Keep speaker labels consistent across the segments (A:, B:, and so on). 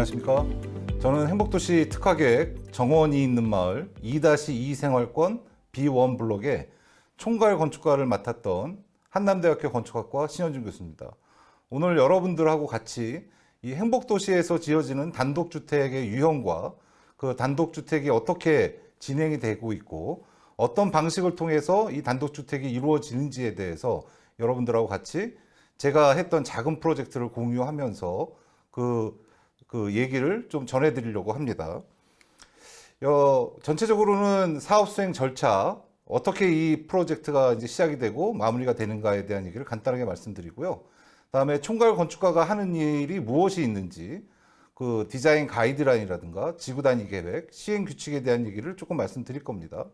A: 안녕하십니까. 저는 행복도시 특화계획 정원이 있는 마을 2-2 생활권 B1 블록의 총괄 건축가를 맡았던 한남대학교 건축학과 신현준 교수입니다. 오늘 여러분들하고 같이 이 행복도시에서 지어지는 단독주택의 유형과 그 단독주택이 어떻게 진행이 되고 있고 어떤 방식을 통해서 이 단독주택이 이루어지는지에 대해서 여러분들하고 같이 제가 했던 작은 프로젝트를 공유하면서 그 얘기를 좀 전해드리려고 합니다. 전체적으로는 사업 수행 절차, 어떻게 이 프로젝트가 이제 시작이 되고 마무리가 되는가에 대한 얘기를 간단하게 말씀드리고요. 다음에 총괄 건축가가 하는 일이 무엇이 있는지, 그 디자인 가이드라인이라든가 지구 단위 계획, 시행 규칙에 대한 얘기를 조금 말씀드릴 겁니다.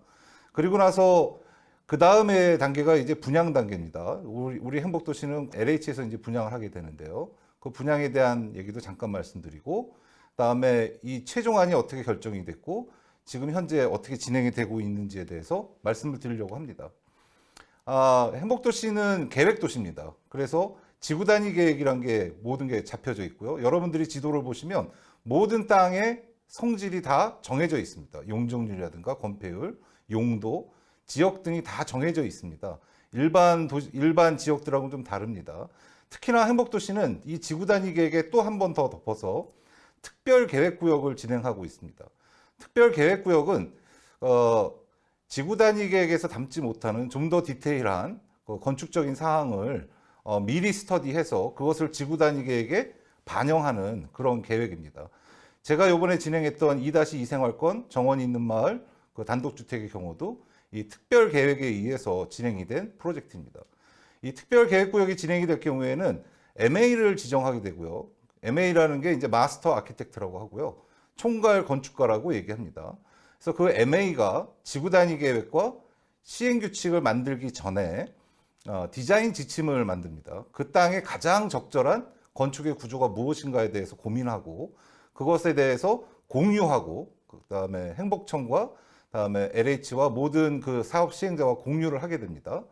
A: 그리고 나서 그 다음에 단계가 이제 분양 단계입니다. 우리 행복도시는 LH에서 이제 분양을 하게 되는데요. 그 분양에 대한 얘기도 잠깐 말씀드리고, 그다음에 이 최종안이 어떻게 결정이 됐고 지금 현재 어떻게 진행이 되고 있는지에 대해서 말씀을 드리려고 합니다. 행복도시는 계획도시입니다. 그래서 지구 단위 계획이란 게 모든 게 잡혀져 있고요. 여러분들이 지도를 보시면 모든 땅의 성질이 다 정해져 있습니다. 용적률이라든가 건폐율, 용도, 지역 등이 다 정해져 있습니다. 일반 지역들하고는 좀 다릅니다. 특히나 행복도시는 이 지구 단위 계획에 또 한 번 더 덮어서 특별 계획구역을 진행하고 있습니다. 특별 계획구역은 지구 단위 계획에서 담지 못하는 좀 더 디테일한 건축적인 사항을 미리 스터디해서 그것을 지구 단위 계획에 반영하는 그런 계획입니다. 제가 이번에 진행했던 2-2 생활권 정원이 있는 마을 그 단독주택의 경우도 이 특별 계획에 의해서 진행이 된 프로젝트입니다. 이 특별 계획구역이 진행이 될 경우에는 MA를 지정하게 되고요. MA라는 게 이제 마스터 아키텍트라고 하고요. 총괄 건축가라고 얘기합니다. 그래서 그 MA가 지구 단위 계획과 시행 규칙을 만들기 전에 디자인 지침을 만듭니다. 그 땅에 가장 적절한 건축의 구조가 무엇인가에 대해서 고민하고 그것에 대해서 공유하고 그다음에 행복청과 그다음에 LH와 모든 그 사업 시행자와 공유를 하게 됩니다.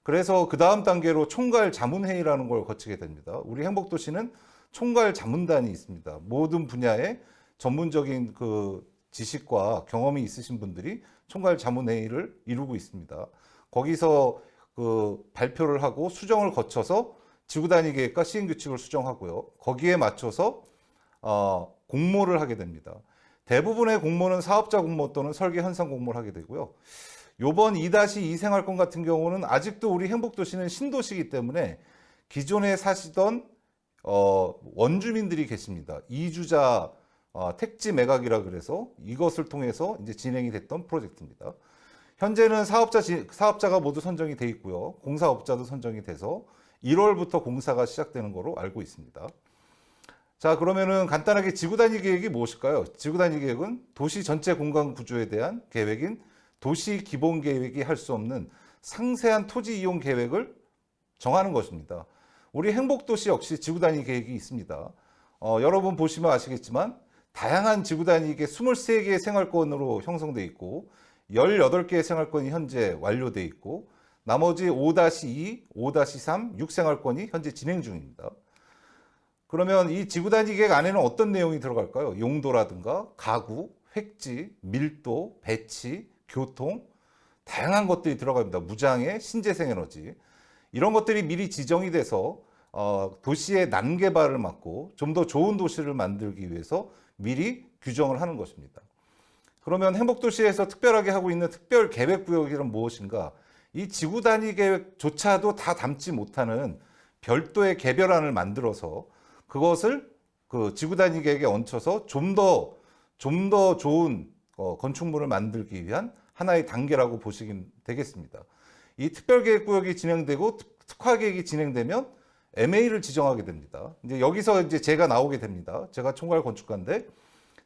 A: 그래서 그 다음 단계로 총괄 자문회의라는 걸 거치게 됩니다. 우리 행복도시는 총괄 자문단이 있습니다. 모든 분야의 전문적인 그 지식과 경험이 있으신 분들이 총괄 자문회의를 이루고 있습니다. 거기서 그 발표를 하고 수정을 거쳐서 지구 단위 계획과 시행 규칙을 수정하고요. 거기에 맞춰서 공모를 하게 됩니다. 대부분의 공모는 사업자 공모 또는 설계 현상 공모를 하게 되고요. 요번 2-2 생활권 같은 경우는 아직도 우리 행복도시는 신도시이기 때문에 기존에 사시던 원주민들이 계십니다. 이주자 택지 매각이라 그래서 이것을 통해서 이제 진행이 됐던 프로젝트입니다. 현재는 사업자가 모두 선정이 돼 있고요. 공사업자도 선정이 돼서 1월부터 공사가 시작되는 거로 알고 있습니다. 자, 그러면은 간단하게 지구 단위 계획이 무엇일까요? 지구 단위 계획은 도시 전체 공간 구조에 대한 계획인 도시 기본 계획이 할 수 없는 상세한 토지 이용 계획을 정하는 것입니다. 우리 행복도시 역시 지구 단위 계획이 있습니다. 여러분 보시면 아시겠지만 다양한 지구 단위계 23개의 생활권으로 형성되어 있고 18개의 생활권이 현재 완료되어 있고 나머지 5-2, 5-3, 6생활권이 현재 진행 중입니다. 그러면 이 지구 단위 계획 안에는 어떤 내용이 들어갈까요? 용도라든가 가구, 획지, 밀도, 배치, 교통, 다양한 것들이 들어갑니다. 무장애, 신재생 에너지 이런 것들이 미리 지정이 돼서 도시의 난개발을 막고 좀 더 좋은 도시를 만들기 위해서 미리 규정을 하는 것입니다. 그러면 행복도시에서 특별하게 하고 있는 특별 계획구역이란 무엇인가? 이 지구 단위 계획조차도 다 담지 못하는 별도의 개별안을 만들어서 그것을 그 지구 단위 계획에 얹혀서 좀 더 좋은 건축물을 만들기 위한 하나의 단계라고 보시면 되겠습니다. 이 특별계획구역이 진행되고 특화계획이 진행되면 MA를 지정하게 됩니다. 이제 여기서 이제 제가 나오게 됩니다. 제가 총괄 건축가인데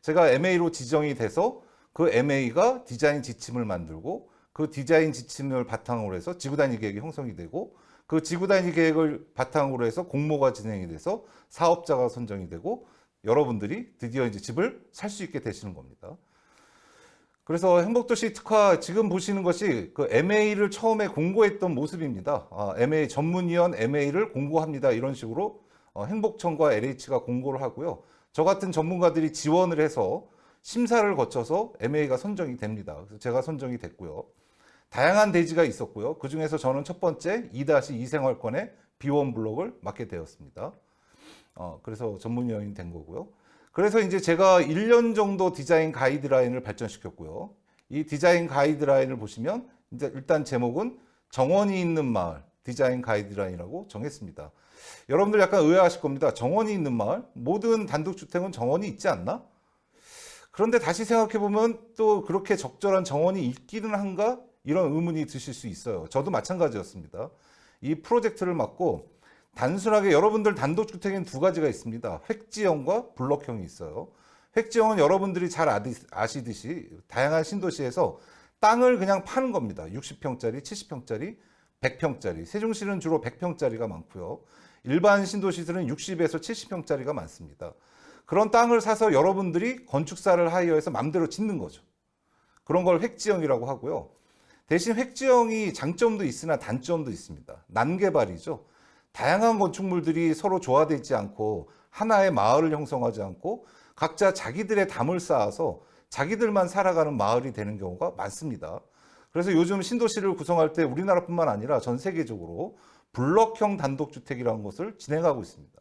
A: 제가 MA로 지정이 돼서 그 MA가 디자인 지침을 만들고 그 디자인 지침을 바탕으로 해서 지구 단위 계획이 형성이 되고 그 지구 단위 계획을 바탕으로 해서 공모가 진행이 돼서 사업자가 선정이 되고 여러분들이 드디어 이제 집을 살 수 있게 되시는 겁니다. 그래서 행복도시 특화 지금 보시는 것이 그 MA를 처음에 공고했던 모습입니다. MA 전문위원 MA를 공고합니다. 이런 식으로 행복청과 LH가 공고를 하고요. 저 같은 전문가들이 지원을 해서 심사를 거쳐서 MA가 선정이 됩니다. 그래서 제가 선정이 됐고요. 다양한 대지가 있었고요. 그중에서 저는 첫 번째 2-2 생활권의 B1 블록을 맡게 되었습니다. 그래서 전문위원이 된 거고요. 그래서 이제 제가 1년 정도 디자인 가이드라인을 발전시켰고요. 이 디자인 가이드라인을 보시면 이제 일단 제목은 정원이 있는 마을 디자인 가이드라인이라고 정했습니다. 여러분들 약간 의아하실 겁니다. 정원이 있는 마을? 모든 단독주택은 정원이 있지 않나? 그런데 다시 생각해 보면 또 그렇게 적절한 정원이 있기는 한가? 이런 의문이 드실 수 있어요. 저도 마찬가지였습니다. 이 프로젝트를 맡고 단순하게 여러분들 단독주택에는 두 가지가 있습니다. 획지형과 블록형이 있어요. 획지형은 여러분들이 잘 아시듯이 다양한 신도시에서 땅을 그냥 파는 겁니다. 60평짜리, 70평짜리, 100평짜리. 세종시는 주로 100평짜리가 많고요. 일반 신도시들은 60에서 70평짜리가 많습니다. 그런 땅을 사서 여러분들이 건축사를 하이어해서 맘대로 짓는 거죠. 그런 걸 획지형이라고 하고요. 대신 획지형이 장점도 있으나 단점도 있습니다. 난개발이죠. 다양한 건축물들이 서로 조화되지 않고 하나의 마을을 형성하지 않고 각자 자기들의 담을 쌓아서 자기들만 살아가는 마을이 되는 경우가 많습니다. 그래서 요즘 신도시를 구성할 때 우리나라뿐만 아니라 전 세계적으로 블럭형 단독주택이라는 것을 진행하고 있습니다.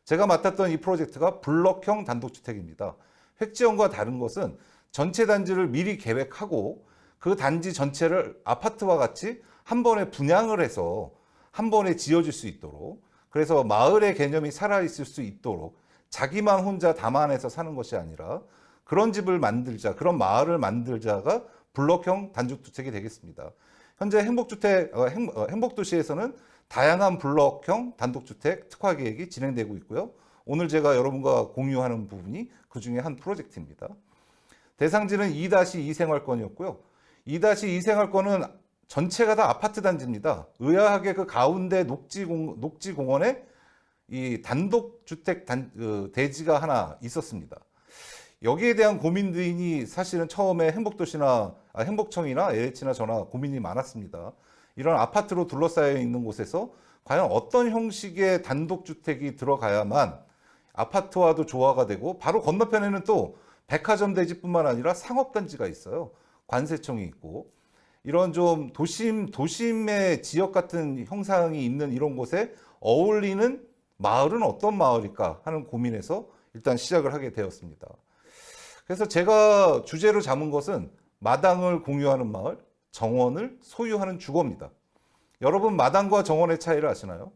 A: 제가 맡았던 이 프로젝트가 블럭형 단독주택입니다. 획지형과 다른 것은 전체 단지를 미리 계획하고 그 단지 전체를 아파트와 같이 한 번에 분양을 해서 한 번에 지어질 수 있도록, 그래서 마을의 개념이 살아있을 수 있도록 자기만 혼자 담아내서 사는 것이 아니라 그런 집을 만들자, 그런 마을을 만들자가 블럭형 단독주택이 되겠습니다. 현재 행복도시에서는 다양한 블럭형 단독주택 특화 계획이 진행되고 있고요. 오늘 제가 여러분과 공유하는 부분이 그 중에 한 프로젝트입니다. 대상지는 2-2 생활권이었고요. 2-2 생활권은 전체가 다 아파트 단지입니다. 의아하게 그 가운데 녹지공원에 이 단독주택 대지가 하나 있었습니다. 여기에 대한 고민들이 사실은 처음에 행복청이나 LH나 저나 고민이 많았습니다. 이런 아파트로 둘러싸여 있는 곳에서 과연 어떤 형식의 단독주택이 들어가야만 아파트와도 조화가 되고, 바로 건너편에는 또 백화점 대지뿐만 아니라 상업단지가 있어요. 관세청이 있고, 이런 좀 도심의 지역 같은 형상이 있는 이런 곳에 어울리는 마을은 어떤 마을일까 하는 고민에서 일단 시작을 하게 되었습니다. 그래서 제가 주제로 잡은 것은 마당을 공유하는 마을, 정원을 소유하는 주거입니다. 여러분, 마당과 정원의 차이를 아시나요?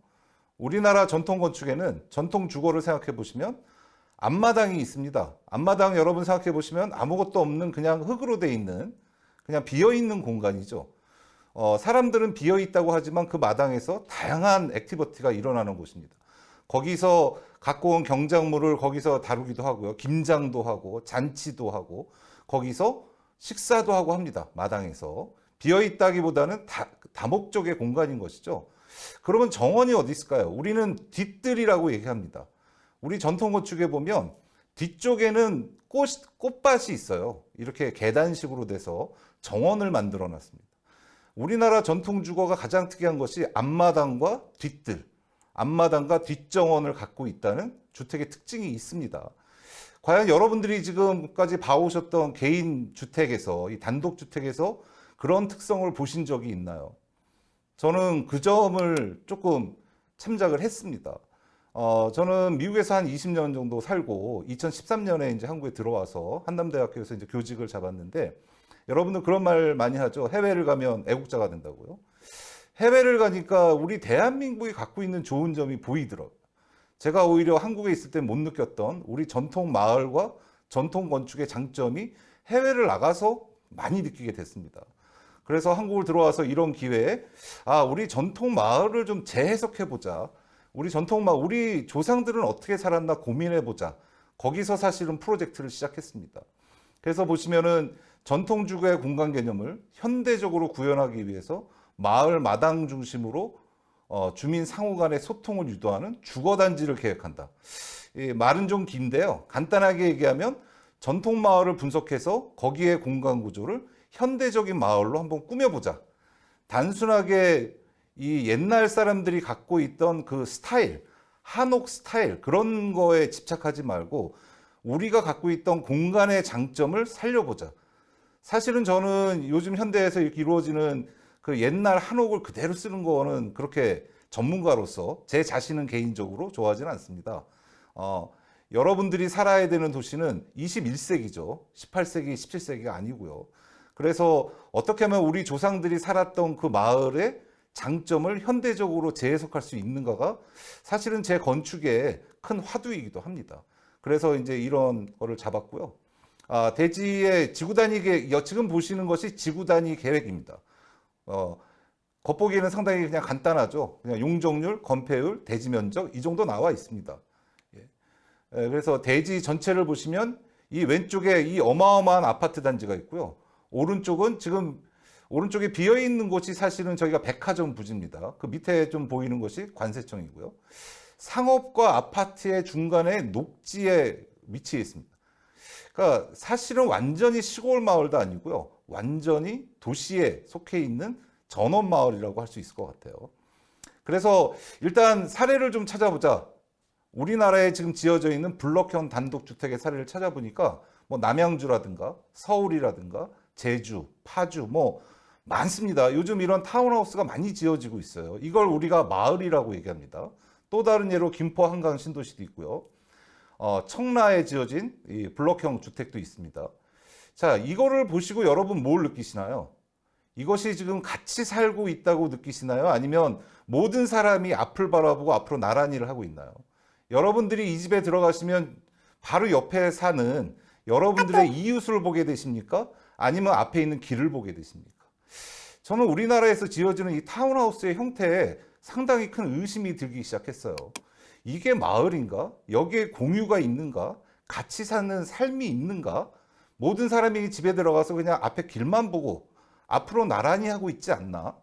A: 우리나라 전통 건축에는 전통 주거를 생각해 보시면 앞마당이 있습니다. 앞마당 여러분 생각해 보시면 아무것도 없는 그냥 흙으로 돼 있는, 그냥 비어 있는 공간이죠. 사람들은 비어 있다고 하지만 그 마당에서 다양한 액티비티가 일어나는 곳입니다. 거기서 갖고 온 경작물을 거기서 다루기도 하고요. 김장도 하고 잔치도 하고 거기서 식사도 하고 합니다. 마당에서. 비어 있다기보다는 다목적의 공간인 것이죠. 그러면 정원이 어디 있을까요? 우리는 뒷뜰이라고 얘기합니다. 우리 전통 건축에 보면 뒤쪽에는 꽃밭이 있어요. 이렇게 계단식으로 돼서 정원을 만들어 놨습니다. 우리나라 전통 주거가 가장 특이한 것이 앞마당과 뒷뜰, 앞마당과 뒷정원을 갖고 있다는 주택의 특징이 있습니다. 과연 여러분들이 지금까지 봐오셨던 개인 주택에서, 이 단독주택에서 그런 특성을 보신 적이 있나요? 저는 그 점을 조금 참작을 했습니다. 저는 미국에서 한 20년 정도 살고 2013년에 이제 한국에 들어와서 한남대학교에서 이제 교직을 잡았는데, 여러분들 그런 말 많이 하죠. 해외를 가면 애국자가 된다고요. 해외를 가니까 우리 대한민국이 갖고 있는 좋은 점이 보이더라고요. 제가 오히려 한국에 있을 때 못 느꼈던 우리 전통 마을과 전통 건축의 장점이 해외를 나가서 많이 느끼게 됐습니다. 그래서 한국을 들어와서 이런 기회에 우리 전통 마을을 좀 재해석해보자. 우리 전통 마을, 우리 조상들은 어떻게 살았나 고민해보자. 거기서 사실은 프로젝트를 시작했습니다. 그래서 보시면은 전통 주거의 공간 개념을 현대적으로 구현하기 위해서 마을 마당 중심으로 주민 상호 간의 소통을 유도하는 주거단지를 계획한다. 말은 좀 긴데요. 간단하게 얘기하면 전통 마을을 분석해서 거기에 공간 구조를 현대적인 마을로 한번 꾸며보자. 단순하게 이 옛날 사람들이 갖고 있던 그 스타일, 한옥 스타일, 그런 거에 집착하지 말고 우리가 갖고 있던 공간의 장점을 살려보자. 사실은 저는 요즘 현대에서 이렇게 이루어지는 그 옛날 한옥을 그대로 쓰는 거는 그렇게 전문가로서 제 자신은 개인적으로 좋아하지는 않습니다. 여러분들이 살아야 되는 도시는 21세기죠. 18세기, 17세기가 아니고요. 그래서 어떻게 하면 우리 조상들이 살았던 그 마을의 장점을 현대적으로 재해석할 수 있는가가 사실은 제 건축의 큰 화두이기도 합니다. 그래서 이제 이런 거를 잡았고요. 대지의 지구 단위 계획, 지금 보시는 것이 지구 단위 계획입니다. 겉보기에는 상당히 그냥 간단하죠. 그냥 용적률, 건폐율, 대지 면적 이 정도 나와 있습니다. 그래서 대지 전체를 보시면 이 왼쪽에 이 어마어마한 아파트 단지가 있고요. 오른쪽은 지금 오른쪽에 비어 있는 곳이 사실은 저희가 백화점 부지입니다. 그 밑에 좀 보이는 것이 관세청이고요. 상업과 아파트의 중간에 녹지에 위치해 있습니다. 그러니까 사실은 완전히 시골 마을도 아니고요. 완전히 도시에 속해 있는 전원 마을이라고 할 수 있을 것 같아요. 그래서 일단 사례를 좀 찾아보자. 우리나라에 지금 지어져 있는 블럭형 단독주택의 사례를 찾아보니까 뭐 남양주라든가 서울이라든가 제주, 파주 뭐 많습니다. 요즘 이런 타운하우스가 많이 지어지고 있어요. 이걸 우리가 마을이라고 얘기합니다. 또 다른 예로 김포 한강 신도시도 있고요. 청라에 지어진 이 블럭형 주택도 있습니다. 자, 이거를 보시고 여러분 뭘 느끼시나요? 이것이 지금 같이 살고 있다고 느끼시나요? 아니면 모든 사람이 앞을 바라보고 앞으로 나란히 일을 하고 있나요? 여러분들이 이 집에 들어가시면 바로 옆에 사는 여러분들의 이웃을 보게 되십니까? 아니면 앞에 있는 길을 보게 되십니까? 저는 우리나라에서 지어지는 이 타운하우스의 형태에 상당히 큰 의심이 들기 시작했어요. 이게 마을인가? 여기에 공유가 있는가? 같이 사는 삶이 있는가? 모든 사람이 집에 들어가서 그냥 앞에 길만 보고 앞으로 나란히 하고 있지 않나?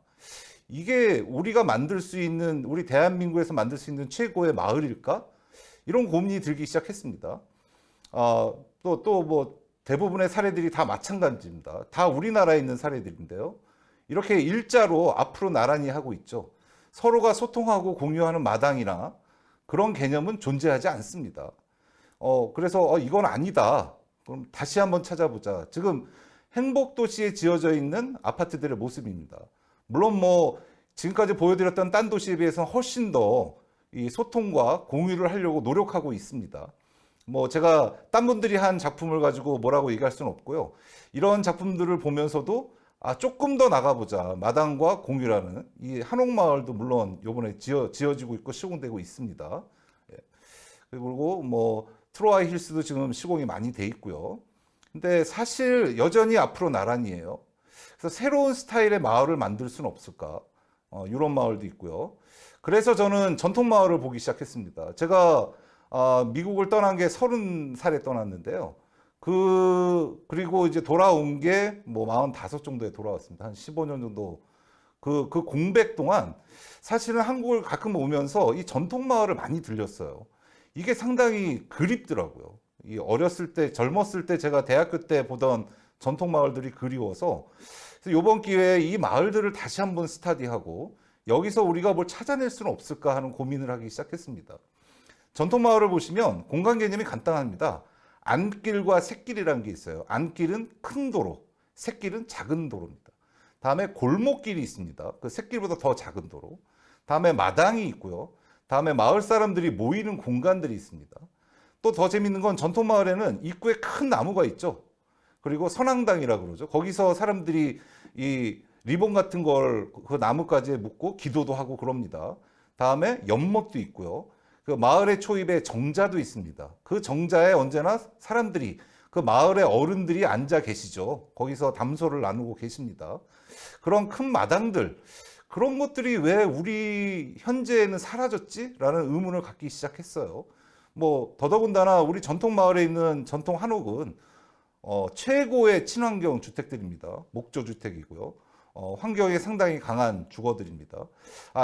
A: 이게 우리가 만들 수 있는, 우리 대한민국에서 만들 수 있는 최고의 마을일까? 이런 고민이 들기 시작했습니다. 또 뭐 대부분의 사례들이 다 마찬가지입니다. 다 우리나라에 있는 사례들인데요. 이렇게 일자로 앞으로 나란히 하고 있죠. 서로가 소통하고 공유하는 마당이나 그런 개념은 존재하지 않습니다. 그래서 이건 아니다. 그럼 다시 한번 찾아보자. 지금 행복도시에 지어져 있는 아파트들의 모습입니다. 물론 뭐 지금까지 보여드렸던 딴 도시에 비해서는 훨씬 더 이 소통과 공유를 하려고 노력하고 있습니다. 뭐 제가 딴 분들이 한 작품을 가지고 뭐라고 얘기할 수는 없고요. 이런 작품들을 보면서도 조금 더 나가보자. 마당과 공유라는 이 한옥마을도 물론 이번에 지어지고 있고 시공되고 있습니다. 그리고 뭐 트로아이 힐스도 지금 시공이 많이 돼 있고요. 근데 사실 여전히 앞으로 나란히에요. 그래서 새로운 스타일의 마을을 만들 수는 없을까? 이런 마을도 있고요. 그래서 저는 전통 마을을 보기 시작했습니다. 제가 미국을 떠난 게 30살에 떠났는데요. 그리고 이제 돌아온 게 뭐 45 정도에 돌아왔습니다. 한 15년 정도. 그 공백 동안 사실은 한국을 가끔 오면서 이 전통 마을을 많이 들렸어요. 이게 상당히 그립더라고요. 이 어렸을 때, 젊었을 때 제가 대학교 때 보던 전통 마을들이 그리워서 이번 기회에 이 마을들을 다시 한번 스타디하고 여기서 우리가 뭘 찾아낼 수는 없을까 하는 고민을 하기 시작했습니다. 전통 마을을 보시면 공간 개념이 간단합니다. 안길과 샛길이라는 게 있어요. 안길은 큰 도로, 샛길은 작은 도로입니다. 다음에 골목길이 있습니다. 그 샛길보다 더 작은 도로. 다음에 마당이 있고요. 다음에 마을 사람들이 모이는 공간들이 있습니다. 또 더 재밌는 건 전통 마을에는 입구에 큰 나무가 있죠. 그리고 선앙당이라고 그러죠. 거기서 사람들이 이 리본 같은 걸 그 나무까지 묶고 기도도 하고 그럽니다. 다음에 연못도 있고요. 그 마을의 초입에 정자도 있습니다. 그 정자에 언제나 사람들이, 그 마을의 어른들이 앉아 계시죠. 거기서 담소를 나누고 계십니다. 그런 큰 마당들, 그런 것들이 왜 우리 현재에는 사라졌지? 라는 의문을 갖기 시작했어요. 뭐 더더군다나 우리 전통 마을에 있는 전통 한옥은 최고의 친환경 주택들입니다. 목조 주택이고요. 환경에 상당히 강한 주거들입니다.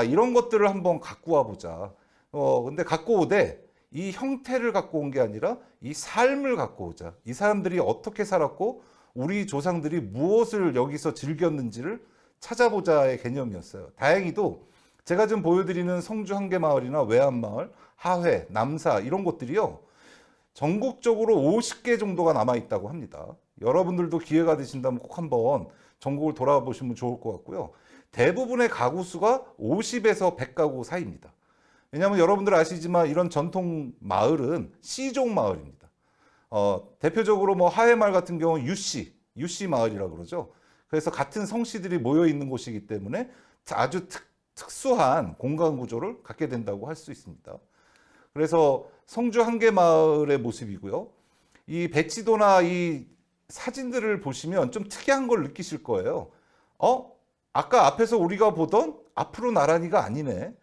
A: 이런 것들을 한번 갖고 와보자. 근데 갖고 오되 이 형태를 갖고 온 게 아니라 이 삶을 갖고 오자. 이 사람들이 어떻게 살았고 우리 조상들이 무엇을 여기서 즐겼는지를 찾아보자의 개념이었어요. 다행히도 제가 지금 보여드리는 성주 한계마을이나 외암마을, 하회, 남사 이런 곳들이요. 전국적으로 50개 정도가 남아 있다고 합니다. 여러분들도 기회가 되신다면 꼭 한번 전국을 돌아보시면 좋을 것 같고요. 대부분의 가구 수가 50에서 100가구 사이입니다. 왜냐하면 여러분들 아시지만 이런 전통 마을은 C종 마을입니다. 대표적으로 뭐 하회마을 같은 경우는 유씨 마을이라고 그러죠. 그래서 같은 성씨들이 모여 있는 곳이기 때문에 아주 특수한 공간 구조를 갖게 된다고 할 수 있습니다. 그래서 성주 한계마을의 모습이고요. 이 배치도나 이 사진들을 보시면 좀 특이한 걸 느끼실 거예요. 아까 앞에서 우리가 보던 앞으로 나란히가 아니네.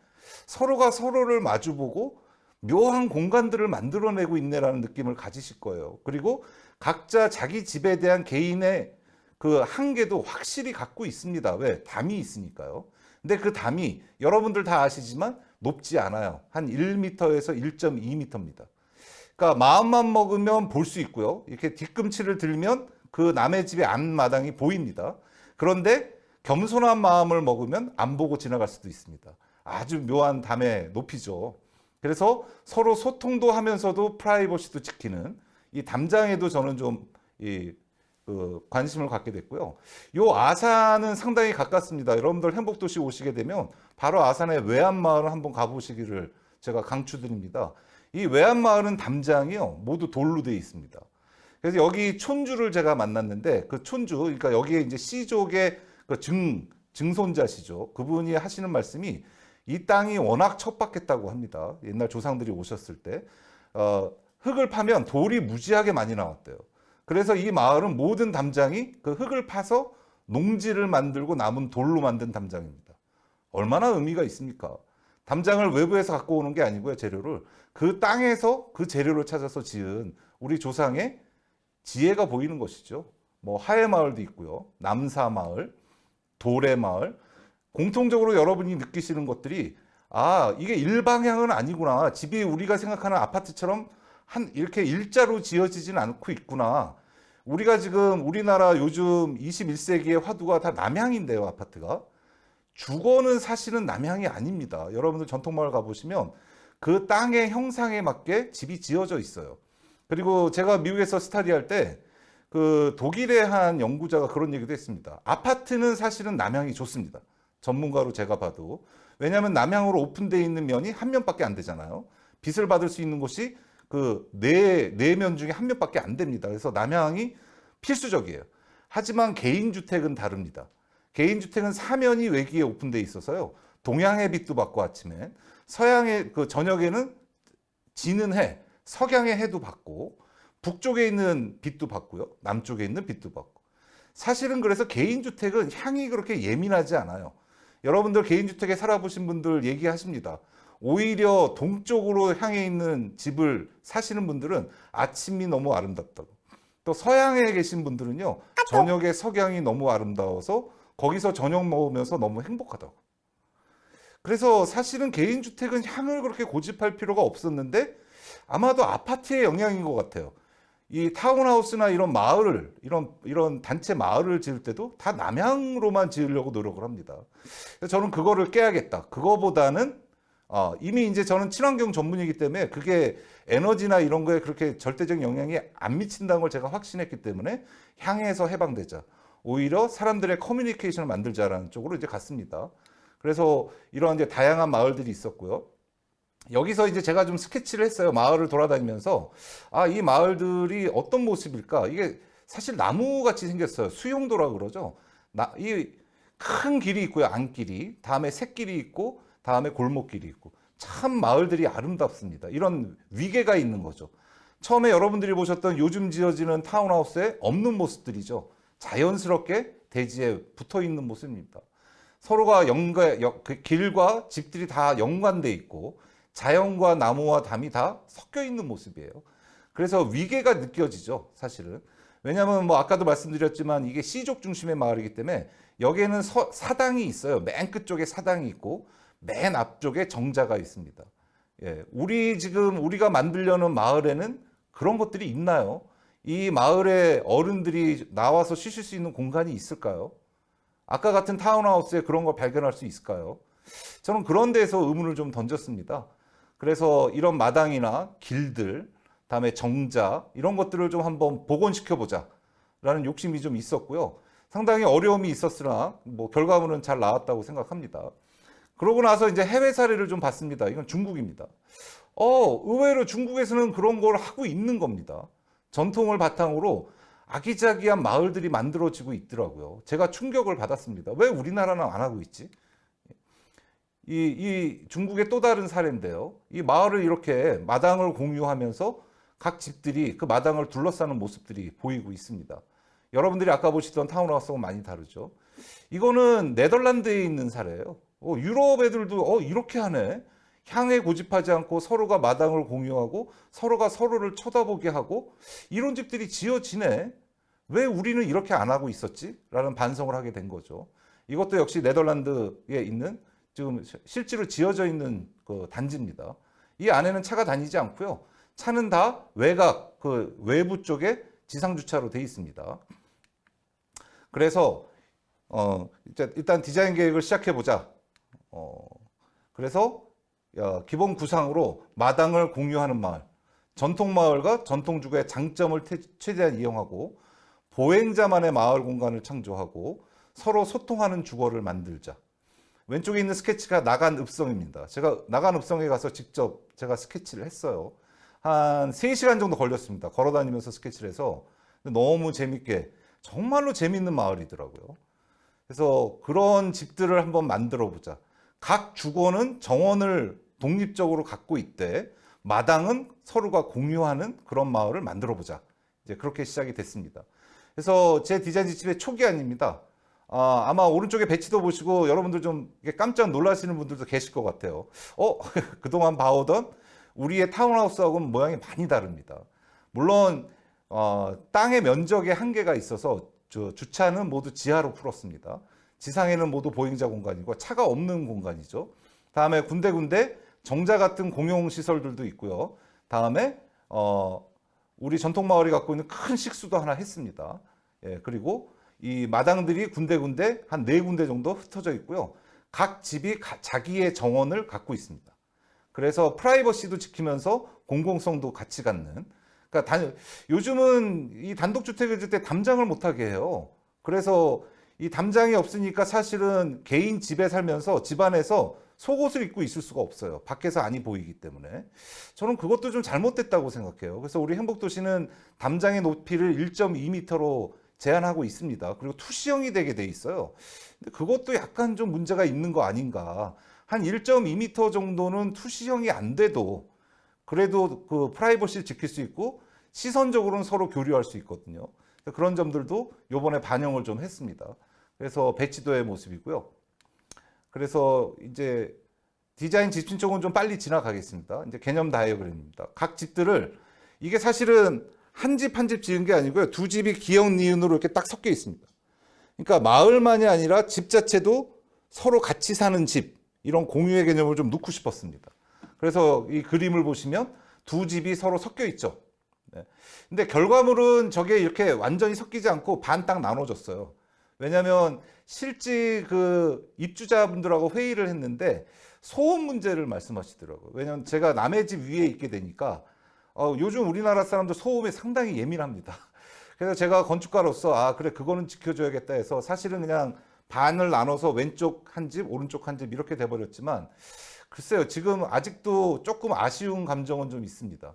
A: 서로가 서로를 마주보고 묘한 공간들을 만들어내고 있네라는 느낌을 가지실 거예요. 그리고 각자 자기 집에 대한 개인의 그 한계도 확실히 갖고 있습니다. 왜? 담이 있으니까요. 근데 그 담이 여러분들 다 아시지만 높지 않아요. 한 1m에서 1.2m입니다. 그러니까 마음만 먹으면 볼 수 있고요. 이렇게 뒤꿈치를 들면 그 남의 집의 앞마당이 보입니다. 그런데 겸손한 마음을 먹으면 안 보고 지나갈 수도 있습니다. 아주 묘한 담의 높이죠. 그래서 서로 소통도 하면서도 프라이버시도 지키는 이 담장에도 저는 좀 관심을 갖게 됐고요. 이 아산은 상당히 가깝습니다. 여러분들 행복도시 오시게 되면 바로 아산의 외암마을을 한번 가보시기를 제가 강추드립니다. 이 외암마을은 담장이요 모두 돌로 되어 있습니다. 그래서 여기 촌주를 제가 만났는데 그 촌주, 그러니까 여기에 이제 C족의 그 증손자시죠. 그분이 하시는 말씀이 이 땅이 워낙 척박했다고 합니다. 옛날 조상들이 오셨을 때 흙을 파면 돌이 무지하게 많이 나왔대요. 그래서 이 마을은 모든 담장이 그 흙을 파서 농지를 만들고 남은 돌로 만든 담장입니다. 얼마나 의미가 있습니까? 담장을 외부에서 갖고 오는 게 아니고요, 재료를. 그 땅에서 그 재료를 찾아서 지은 우리 조상의 지혜가 보이는 것이죠. 뭐 하회마을도 있고요, 남사마을, 도래마을. 공통적으로 여러분이 느끼시는 것들이 이게 일방향은 아니구나. 집이 우리가 생각하는 아파트처럼 이렇게 일자로 지어지진 않고 있구나. 우리가 지금 우리나라 요즘 21세기의 화두가 다 남향인데요, 아파트가. 주거는 사실은 남향이 아닙니다. 여러분들 전통마을 가보시면 그 땅의 형상에 맞게 집이 지어져 있어요. 그리고 제가 미국에서 스터디할 때 그 독일의 한 연구자가 그런 얘기도 했습니다. 아파트는 사실은 남향이 좋습니다. 전문가로 제가 봐도. 왜냐하면 남향으로 오픈되어 있는 면이 한 면밖에 안 되잖아요. 빛을 받을 수 있는 곳이 그 네 면 중에 한 면밖에 안 됩니다. 그래서 남향이 필수적이에요. 하지만 개인주택은 다릅니다. 개인주택은 사면이 외기에 오픈되어 있어서요. 동양의 빛도 받고 아침에, 서양의 그 저녁에는 지는 해, 석양의 해도 받고, 북쪽에 있는 빛도 받고요. 남쪽에 있는 빛도 받고. 사실은 그래서 개인주택은 향이 그렇게 예민하지 않아요. 여러분들 개인주택에 살아보신 분들 얘기하십니다. 오히려 동쪽으로 향해 있는 집을 사시는 분들은 아침이 너무 아름답다고. 또 서양에 계신 분들은요, 저녁에 석양이 너무 아름다워서 거기서 저녁 먹으면서 너무 행복하다고. 그래서 사실은 개인주택은 향을 그렇게 고집할 필요가 없었는데 아마도 아파트의 영향인 것 같아요. 이 타운하우스나 이런 마을을, 이런 단체 마을을 지을 때도 다 남향으로만 지으려고 노력을 합니다. 그래서 저는 그거를 깨야겠다. 그거보다는 이미 이제 저는 친환경 전문이기 때문에 그게 에너지나 이런 거에 그렇게 절대적인 영향이 안 미친다는 걸 제가 확신했기 때문에 향에서 해방되자. 오히려 사람들의 커뮤니케이션을 만들자라는 쪽으로 이제 갔습니다. 그래서 이런 이제 다양한 마을들이 있었고요. 여기서 이제 제가 좀 스케치를 했어요. 마을을 돌아다니면서 이 마을들이 어떤 모습일까? 이게 사실 나무같이 생겼어요. 수용도라고 그러죠. 이 큰 길이 있고요. 안길이. 다음에 샛길이 있고 다음에 골목길이 있고. 참 마을들이 아름답습니다. 이런 위계가 있는 거죠. 처음에 여러분들이 보셨던 요즘 지어지는 타운하우스에 없는 모습들이죠. 자연스럽게 대지에 붙어 있는 모습입니다. 서로가 그 길과 집들이 다 연관돼 있고 자연과 나무와 담이 다 섞여 있는 모습이에요. 그래서 위계가 느껴지죠, 사실은. 왜냐하면 뭐 아까도 말씀드렸지만 이게 C족 중심의 마을이기 때문에 여기에는 사당이 있어요. 맨 끝쪽에 사당이 있고 맨 앞쪽에 정자가 있습니다. 예, 우리가 만들려는 마을에는 그런 것들이 있나요? 이 마을에 어른들이 나와서 쉬실 수 있는 공간이 있을까요? 아까 같은 타운하우스에 그런 걸 발견할 수 있을까요? 저는 그런 데서 의문을 좀 던졌습니다. 그래서 이런 마당이나 길들, 다음에 정자 이런 것들을 좀 한번 복원시켜보자 라는 욕심이 좀 있었고요. 상당히 어려움이 있었으나 뭐 결과물은 잘 나왔다고 생각합니다. 그러고 나서 이제 해외 사례를 좀 봤습니다. 이건 중국입니다. 의외로 중국에서는 그런 걸 하고 있는 겁니다. 전통을 바탕으로 아기자기한 마을들이 만들어지고 있더라고요. 제가 충격을 받았습니다. 왜 우리나라는 안 하고 있지? 이 중국의 또 다른 사례인데요. 이 마을을 이렇게 마당을 공유하면서 각 집들이 그 마당을 둘러싸는 모습들이 보이고 있습니다. 여러분들이 아까 보시던 타운하우스하고 많이 다르죠. 이거는 네덜란드에 있는 사례예요. 유럽 애들도 이렇게 하네. 향에 고집하지 않고 서로가 마당을 공유하고 서로가 서로를 쳐다보게 하고 이런 집들이 지어지네. 왜 우리는 이렇게 안 하고 있었지? 라는 반성을 하게 된 거죠. 이것도 역시 네덜란드에 있는 지금 실제로 지어져 있는 그 단지입니다. 이 안에는 차가 다니지 않고요. 차는 다 외곽, 그 외부 쪽에 지상주차로 돼 있습니다. 그래서 일단 디자인 계획을 시작해 보자. 그래서 기본 구상으로 마당을 공유하는 마을, 전통 마을과 전통주거의 장점을 최대한 이용하고 보행자만의 마을 공간을 창조하고 서로 소통하는 주거를 만들자. 왼쪽에 있는 스케치가 나간읍성입니다. 제가 나간읍성에 가서 직접 제가 스케치를 했어요. 한 3시간 정도 걸렸습니다. 걸어다니면서 스케치를 해서. 너무 재밌게, 정말로 재밌는 마을이더라고요. 그래서 그런 집들을 한번 만들어 보자. 각 주거는 정원을 독립적으로 갖고 있대. 마당은 서로가 공유하는 그런 마을을 만들어 보자. 이제 그렇게 시작이 됐습니다. 그래서 제 디자인 지침의 초기안입니다. 아마 오른쪽에 배치도 보시고 여러분들 좀 깜짝 놀라시는 분들도 계실 것 같아요. 그동안 봐오던 우리의 타운하우스하고는 모양이 많이 다릅니다. 물론 땅의 면적에 한계가 있어서 주차는 모두 지하로 풀었습니다. 지상에는 모두 보행자 공간이고 차가 없는 공간이죠. 다음에 군데군데 정자 같은 공용시설들도 있고요. 다음에 우리 전통마을이 갖고 있는 큰 식수도 하나 했습니다. 예, 그리고 이 마당들이 군데군데 한 4군데 정도 흩어져 있고요. 각 집이 자기의 정원을 갖고 있습니다. 그래서 프라이버시도 지키면서 공공성도 같이 갖는. 그러니까 요즘은 이 단독주택을 질 때 담장을 못하게 해요. 그래서 이 담장이 없으니까 사실은 개인 집에 살면서 집안에서 속옷을 입고 있을 수가 없어요. 밖에서 안이 보이기 때문에. 저는 그것도 좀 잘못됐다고 생각해요. 그래서 우리 행복도시는 담장의 높이를 1.2m로 제한하고 있습니다. 그리고 투시형이 되게 돼 있어요. 근데 그것도 약간 좀 문제가 있는 거 아닌가. 한 1.2m 정도는 투시형이 안 돼도 그래도 그 프라이버시를 지킬 수 있고 시선적으로는 서로 교류할 수 있거든요. 그런 점들도 요번에 반영을 좀 했습니다. 그래서 배치도의 모습이고요. 그래서 이제 디자인 지침 쪽은 좀 빨리 지나가겠습니다. 이제 개념 다이어그램입니다. 각 집들을 이게 사실은 한 집 한 집 지은 게 아니고요. 두 집이 기역 니은으로 이렇게 딱 섞여 있습니다. 그러니까 마을만이 아니라 집 자체도 서로 같이 사는 집, 이런 공유의 개념을 좀 넣고 싶었습니다. 그래서 이 그림을 보시면 두 집이 서로 섞여 있죠. 네. 근데 결과물은 저게 이렇게 완전히 섞이지 않고 반 딱 나눠졌어요. 왜냐하면 실제 그 입주자분들하고 회의를 했는데 소음 문제를 말씀하시더라고요. 왜냐하면 제가 남의 집 위에 있게 되니까 요즘 우리나라 사람들 소음에 상당히 예민합니다. 그래서 제가 건축가로서 그래 그거는 지켜줘야겠다 해서 사실은 그냥 반을 나눠서 왼쪽 한 집, 오른쪽 한 집 이렇게 돼버렸지만 글쎄요, 지금 아직도 조금 아쉬운 감정은 좀 있습니다.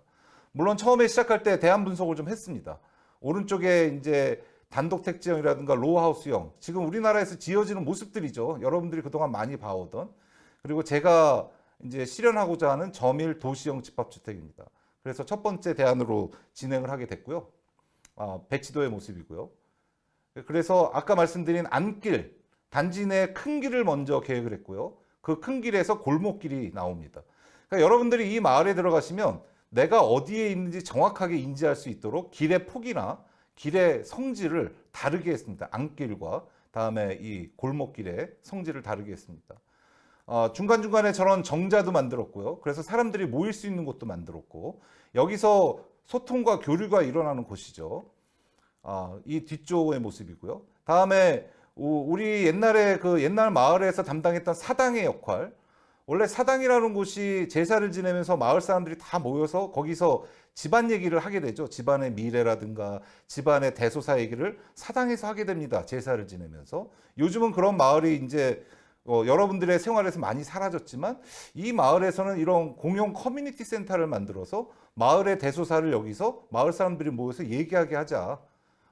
A: 물론 처음에 시작할 때 대안 분석을 좀 했습니다. 오른쪽에 이제 단독택지형이라든가 로우하우스형, 지금 우리나라에서 지어지는 모습들이죠. 여러분들이 그동안 많이 봐오던. 그리고 제가 이제 실현하고자 하는 저밀 도시형 집합주택입니다. 그래서 첫 번째 대안으로 진행을 하게 됐고요. 배치도의 모습이고요. 그래서 아까 말씀드린 안길, 단지 내 큰 길을 먼저 계획을 했고요. 그 큰 길에서 골목길이 나옵니다. 그러니까 여러분들이 이 마을에 들어가시면 내가 어디에 있는지 정확하게 인지할 수 있도록 길의 폭이나 길의 성질을 다르게 했습니다. 안길과 다음에 이 골목길의 성질을 다르게 했습니다. 중간중간에 저런 정자도 만들었고요. 그래서 사람들이 모일 수 있는 곳도 만들었고 여기서 소통과 교류가 일어나는 곳이죠. 이 뒤쪽의 모습이고요. 다음에 우리 옛날에 그 옛날 마을에서 담당했던 사당의 역할, 원래 사당이라는 곳이 제사를 지내면서 마을 사람들이 다 모여서 거기서 집안 얘기를 하게 되죠. 집안의 미래라든가 집안의 대소사 얘기를 사당에서 하게 됩니다. 제사를 지내면서. 요즘은 그런 마을이 이제 여러분들의 생활에서 많이 사라졌지만 이 마을에서는 이런 공용 커뮤니티 센터를 만들어서 마을의 대소사를 여기서 마을 사람들이 모여서 얘기하게 하자.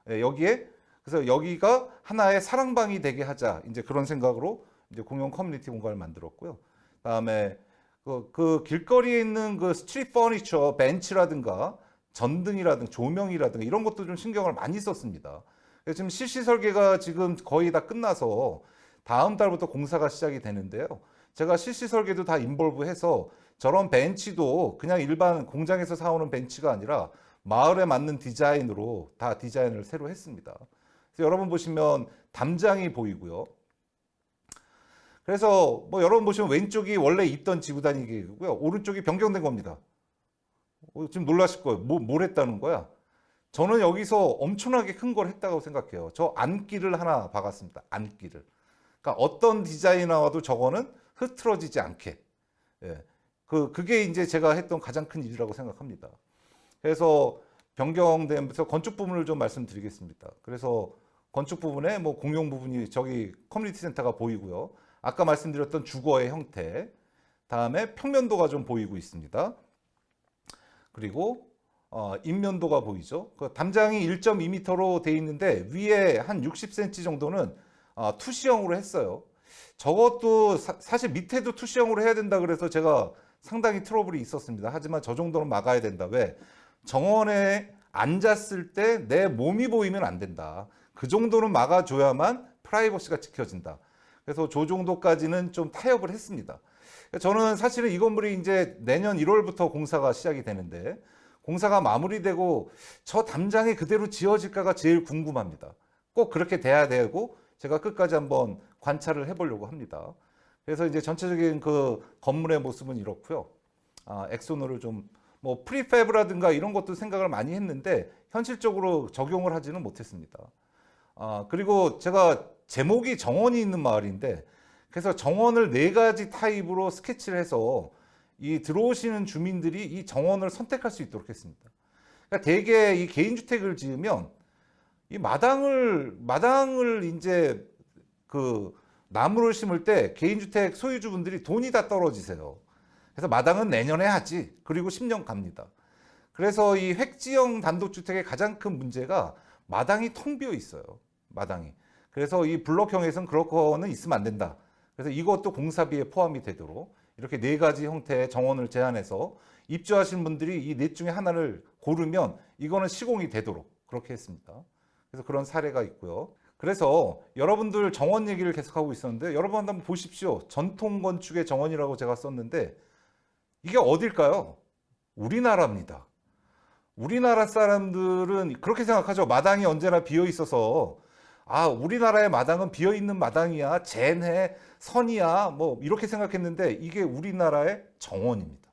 A: 여기에 그래서 여기가 하나의 사랑방이 되게 하자. 이제 그런 생각으로 이제 공용 커뮤니티 공간을 만들었고요. 그다음에 그 길거리에 있는 그 스트리트 퍼니처, 벤치라든가 전등이라든가 조명이라든가 이런 것도 좀 신경을 많이 썼습니다. 그래서 지금 실시 설계가 지금 거의 다 끝나서 다음 달부터 공사가 시작이 되는데요. 제가 실시 설계도 다 인볼브해서 저런 벤치도 그냥 일반 공장에서 사오는 벤치가 아니라 마을에 맞는 디자인으로 다 디자인을 새로 했습니다. 그래서 여러분 보시면 담장이 보이고요. 그래서 뭐 여러분 보시면 왼쪽이 원래 있던 지구단위 계획이고요. 오른쪽이 변경된 겁니다. 지금 놀라실 거예요. 뭘 했다는 거야? 저는 여기서 엄청나게 큰 걸 했다고 생각해요. 저 안기를 하나 박았습니다. 안기를. 그러니까 어떤 디자인이 나와도 저거는 흐트러지지 않게. 예. 그게 이제 제가 했던 가장 큰 일이라고 생각합니다. 그래서 변경되면서 건축 부분을 좀 말씀드리겠습니다. 그래서 건축 부분에 뭐 공용 부분이 저기 커뮤니티 센터가 보이고요. 아까 말씀드렸던 주거의 형태, 다음에 평면도가 좀 보이고 있습니다. 그리고 인면도가 보이죠. 그 담장이 1.2m로 돼 있는데 위에 한 60cm 정도는 투시형으로 했어요. 저것도 사실 밑에도 투시형으로 해야 된다 그래서 제가 상당히 트러블이 있었습니다. 하지만 저 정도는 막아야 된다. 왜? 정원에 앉았을 때 내 몸이 보이면 안 된다. 그 정도는 막아줘야만 프라이버시가 지켜진다. 그래서 저 정도까지는 좀 타협을 했습니다. 저는 사실은 이 건물이 이제 내년 1월부터 공사가 시작이 되는데 공사가 마무리되고 저 담장이 그대로 지어질까가 제일 궁금합니다. 꼭 그렇게 돼야 되고 제가 끝까지 한번 관찰을 해보려고 합니다. 그래서 이제 전체적인 그 건물의 모습은 이렇고요. 엑소노를 좀 뭐 프리팹이라든가 이런 것도 생각을 많이 했는데 현실적으로 적용을 하지는 못했습니다. 그리고 제가 제목이 정원이 있는 마을인데 그래서 정원을 4가지 타입으로 스케치를 해서 이 들어오시는 주민들이 이 정원을 선택할 수 있도록 했습니다. 그러니까 대개 이 개인주택을 지으면 이 마당을 이제 그 나무를 심을 때 개인주택 소유주분들이 돈이 다 떨어지세요. 그래서 마당은 내년에 하지. 그리고 10년 갑니다. 그래서 이 획지형 단독주택의 가장 큰 문제가 마당이 텅 비어 있어요. 마당이. 그래서 이 블록형에서는 그런 거는 있으면 안 된다. 그래서 이것도 공사비에 포함이 되도록 이렇게 4가지 형태의 정원을 제안해서 입주하신 분들이 이 넷 중에 하나를 고르면 이거는 시공이 되도록 그렇게 했습니다. 그래서 그런 사례가 있고요. 그래서 여러분들 정원 얘기를 계속하고 있었는데 여러분 한번 보십시오. 전통 건축의 정원이라고 제가 썼는데 이게 어딜까요? 우리나라입니다. 우리나라 사람들은 그렇게 생각하죠. 마당이 언제나 비어 있어서 우리나라의 마당은 비어 있는 마당이야. 젠해, 선이야. 뭐 이렇게 생각했는데 이게 우리나라의 정원입니다.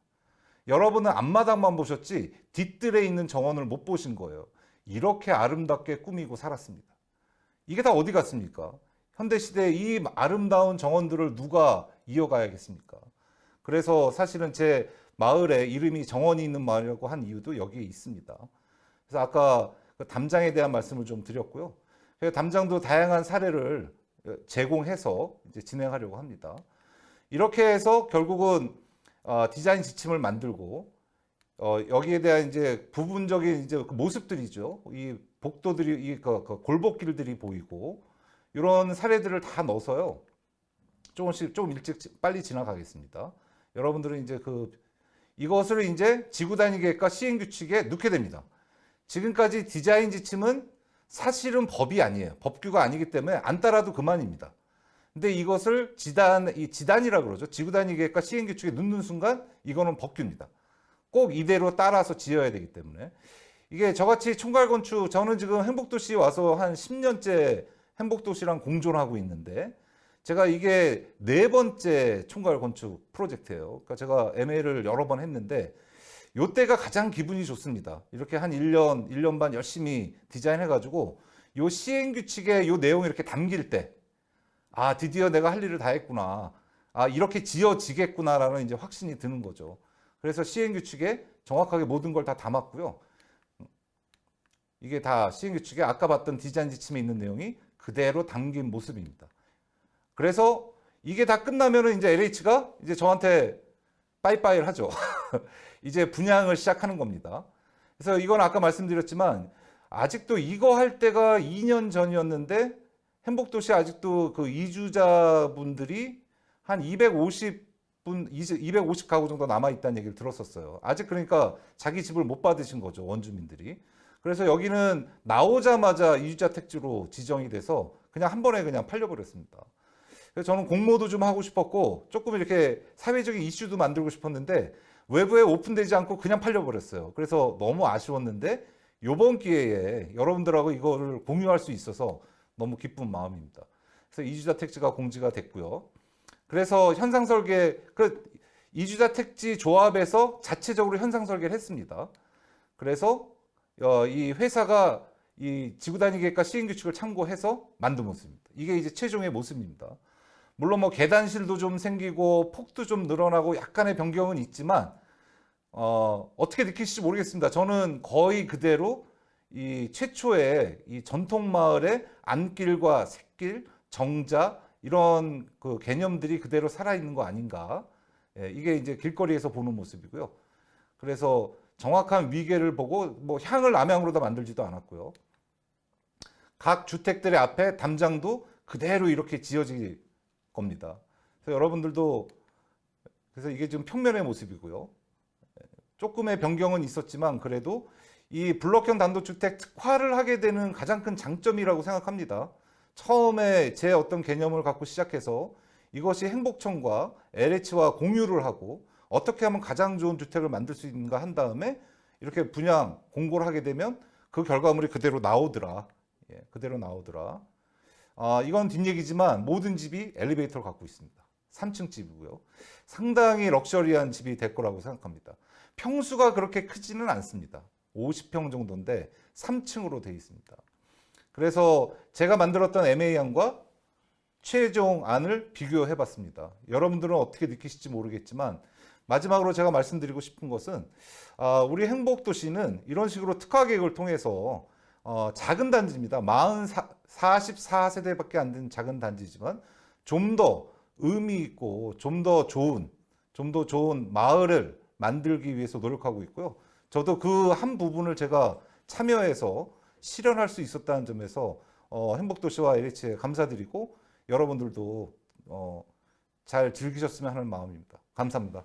A: 여러분은 앞마당만 보셨지 뒷뜰에 있는 정원을 못 보신 거예요. 이렇게 아름답게 꾸미고 살았습니다. 이게 다 어디 갔습니까? 현대시대에 이 아름다운 정원들을 누가 이어가야겠습니까? 그래서 사실은 제 마을에 이름이 정원이 있는 마을이라고 한 이유도 여기에 있습니다. 그래서 아까 그 담장에 대한 말씀을 좀 드렸고요. 담장도 다양한 사례를 제공해서 이제 진행하려고 합니다. 이렇게 해서 결국은 디자인 지침을 만들고 여기에 대한 이제 부분적인 이제 모습들이죠. 이 복도들이 그 골목길들이 보이고 이런 사례들을 다 넣어서요. 조금씩 좀 일찍 빨리 지나가겠습니다. 여러분들은 이제 이것을 이제 지구단위 계획과 시행 규칙에 넣게 됩니다. 지금까지 디자인 지침은 사실은 법이 아니에요. 법규가 아니기 때문에 안 따라도 그만입니다. 근데 이것을 지단이라고 그러죠. 지구단위 계획과 시행 규칙에 넣는 순간 이거는 법규입니다. 꼭 이대로 따라서 지어야 되기 때문에 이게 저같이 총괄건축 저는 지금 행복도시 와서 한 10년째 행복도시랑 공존하고 있는데 제가 이게 4번째 총괄건축 프로젝트예요. 그러니까 제가 MA를 여러 번 했는데 요때가 가장 기분이 좋습니다. 이렇게 한 1년 반 열심히 디자인해가지고 요 시행규칙에 요 내용이 이렇게 담길 때 드디어 내가 할 일을 다 했구나. 아, 이렇게 지어지겠구나라는 이제 확신이 드는 거죠. 그래서 시행규칙에 정확하게 모든 걸 다 담았고요. 이게 다 시행규칙에 아까 봤던 디자인 지침에 있는 내용이 그대로 담긴 모습입니다. 그래서 이게 다 끝나면은 이제 LH가 이제 저한테 빠이빠이를 하죠. 이제 분양을 시작하는 겁니다. 그래서 이건 아까 말씀드렸지만 아직도 이거 할 때가 2년 전이었는데 행복도시 아직도 그 이주자분들이 한 250가구 정도 남아있다는 얘기를 들었었어요. 아직 그러니까 자기 집을 못 받으신 거죠, 원주민들이. 그래서 여기는 나오자마자 이주자 택지로 지정이 돼서 그냥 한 번에 그냥 팔려버렸습니다. 그래서 저는 공모도 좀 하고 싶었고 조금 이렇게 사회적인 이슈도 만들고 싶었는데 외부에 오픈되지 않고 그냥 팔려버렸어요. 그래서 너무 아쉬웠는데 이번 기회에 여러분들하고 이거를 공유할 수 있어서 너무 기쁜 마음입니다. 그래서 이주자 택지가 공지가 됐고요. 그래서 현상설계, 이주자 택지 조합에서 자체적으로 현상설계를 했습니다. 그래서 이 회사가 이 지구단위 계획과 시행규칙을 참고해서 만든 모습입니다. 이게 이제 최종의 모습입니다. 물론 뭐 계단실도 좀 생기고 폭도 좀 늘어나고 약간의 변경은 있지만 어떻게 느끼실지 모르겠습니다. 저는 거의 그대로 이 최초의 이 전통 마을의 안길과 샛길, 정자 이런 그 개념들이 그대로 살아있는 거 아닌가. 예, 이게 이제 길거리에서 보는 모습이고요. 그래서 정확한 위계를 보고 뭐 향을 남향으로 다 만들지도 않았고요. 각 주택들의 앞에 담장도 그대로 이렇게 지어질 겁니다. 그래서 여러분들도 그래서 이게 지금 평면의 모습이고요. 조금의 변경은 있었지만 그래도 이 블록형 단독주택 특화를 하게 되는 가장 큰 장점이라고 생각합니다. 처음에 제 어떤 개념을 갖고 시작해서 이것이 행복청과 LH와 공유를 하고 어떻게 하면 가장 좋은 주택을 만들 수 있는가 한 다음에 이렇게 분양 공고를 하게 되면 그 결과물이 그대로 나오더라. 예, 그대로 나오더라. 이건 뒷얘기지만 모든 집이 엘리베이터를 갖고 있습니다. 3층 집이고요. 상당히 럭셔리한 집이 될 거라고 생각합니다. 평수가 그렇게 크지는 않습니다. 50평 정도인데 3층으로 되어 있습니다. 그래서 제가 만들었던 MA안과 최종 안을 비교해 봤습니다. 여러분들은 어떻게 느끼실지 모르겠지만 마지막으로 제가 말씀드리고 싶은 것은 우리 행복도시는 이런 식으로 특화 계획을 통해서 작은 단지입니다. 44세대밖에 안 된 작은 단지지만 좀 더 의미 있고 좀 더 좋은 마을을 만들기 위해서 노력하고 있고요. 저도 그 한 부분을 제가 참여해서 실현할 수 있었다는 점에서 행복도시와 LH에 감사드리고 여러분들도 잘 즐기셨으면 하는 마음입니다. 감사합니다.